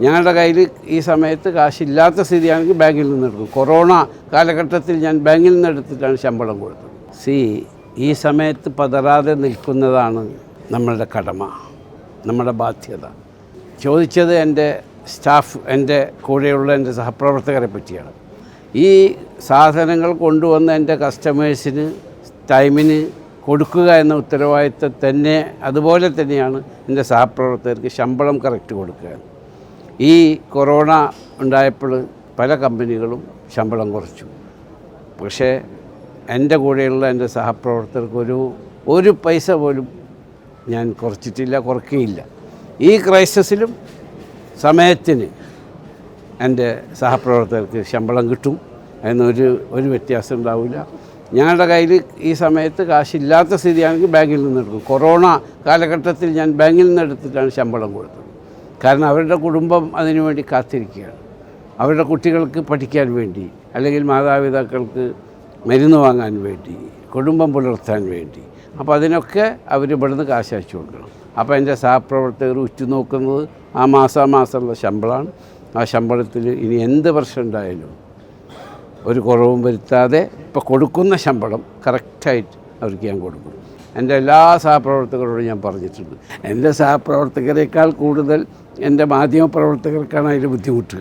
ഞങ്ങളുടെ കയ്യിൽ ഈ സമയത്ത് കാശില്ലാത്ത സ്ഥിതിയാണെങ്കിൽ ബാങ്കിൽ നിന്ന് എടുക്കും. കൊറോണ കാലഘട്ടത്തിൽ ഞാൻ ബാങ്കിൽ നിന്ന് എടുത്തിട്ടാണ് ശമ്പളം കൊടുത്തത്. ഈ സമയത്ത് പതറാതെ നിൽക്കുന്നതാണ് നമ്മളുടെ കടമ, നമ്മുടെ ബാധ്യത. ചോദിച്ചത് എൻ്റെ സ്റ്റാഫ്, എൻ്റെ കൂടെയുള്ള എൻ്റെ സഹപ്രവർത്തകരെ പറ്റിയാണ്. ഈ സാധനങ്ങൾ കൊണ്ടുവന്ന് എൻ്റെ കസ്റ്റമേഴ്സിന് ടൈമിന് കൊടുക്കുക എന്ന ഉത്തരവാദിത്തം തന്നെ അതുപോലെ തന്നെയാണ് എൻ്റെ സഹപ്രവർത്തകർക്ക് ശമ്പളം കറക്റ്റ് കൊടുക്കുക. ഈ കൊറോണ ഉണ്ടായപ്പോൾ പല കമ്പനികളും ശമ്പളം കുറച്ചു. പക്ഷേ എൻ്റെ കൂടെയുള്ള എൻ്റെ സഹപ്രവർത്തകർക്ക് ഒരു പൈസ പോലും ഞാൻ കുറച്ചിട്ടില്ല, കുറയ്ക്കുകയില്ല. ഈ ക്രൈസിസിലും സമയത്തിന് എൻ്റെ സഹപ്രവർത്തകർക്ക് ശമ്പളം കിട്ടും എന്നൊരു വ്യത്യാസം ഉണ്ടാവില്ല. ഞങ്ങളുടെ കയ്യിൽ ഈ സമയത്ത് കാശില്ലാത്ത സ്ഥിതിയാണെങ്കിൽ ബാങ്കിൽ നിന്ന് എടുക്കും. കൊറോണ കാലഘട്ടത്തിൽ ഞാൻ ബാങ്കിൽ നിന്ന് എടുത്തിട്ടാണ് ശമ്പളം കൊടുത്തത്. കാരണം അവരുടെ കുടുംബം അതിനുവേണ്ടി കാത്തിരിക്കുകയാണ്. അവരുടെ കുട്ടികൾക്ക് പഠിക്കാൻ വേണ്ടി, അല്ലെങ്കിൽ മാതാപിതാക്കൾക്ക് മരുന്ന് വാങ്ങാൻ വേണ്ടി, കുടുംബം പുലർത്താൻ വേണ്ടി. അപ്പോൾ അതിനൊക്കെ അവർ ഇവിടുന്ന് കാശ് അയച്ചു കൊടുക്കണം. അപ്പോൾ എൻ്റെ സഹപ്രവർത്തകർ ഉറ്റുനോക്കുന്നത് ആ മാസമുള്ള ശമ്പളമാണ്. ആ ശമ്പളത്തിൽ ഇനി എന്ത് പ്രശ്നം ഉണ്ടായാലും ഒരു കുറവും വരുത്താതെ ഇപ്പോൾ കൊടുക്കുന്ന ശമ്പളം കറക്റ്റായിട്ട് അവർക്ക് ഞാൻ കൊടുക്കും. എൻ്റെ എല്ലാ സഹപ്രവർത്തകരോടും ഞാൻ പറഞ്ഞിട്ടുണ്ട്. എൻ്റെ സഹപ്രവർത്തകരെക്കാൾ കൂടുതൽ എൻ്റെ മാധ്യമപ്രവർത്തകർക്കാണ് അതിൽ ബുദ്ധിമുട്ട്.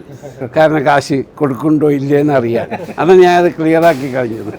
കാരണം കാശ് കൊടുക്കുന്നുണ്ടോ ഇല്ലയെന്ന് അറിയാൻ. അതാണ് ഞാനത് ക്ലിയറാക്കി കഴിഞ്ഞത്.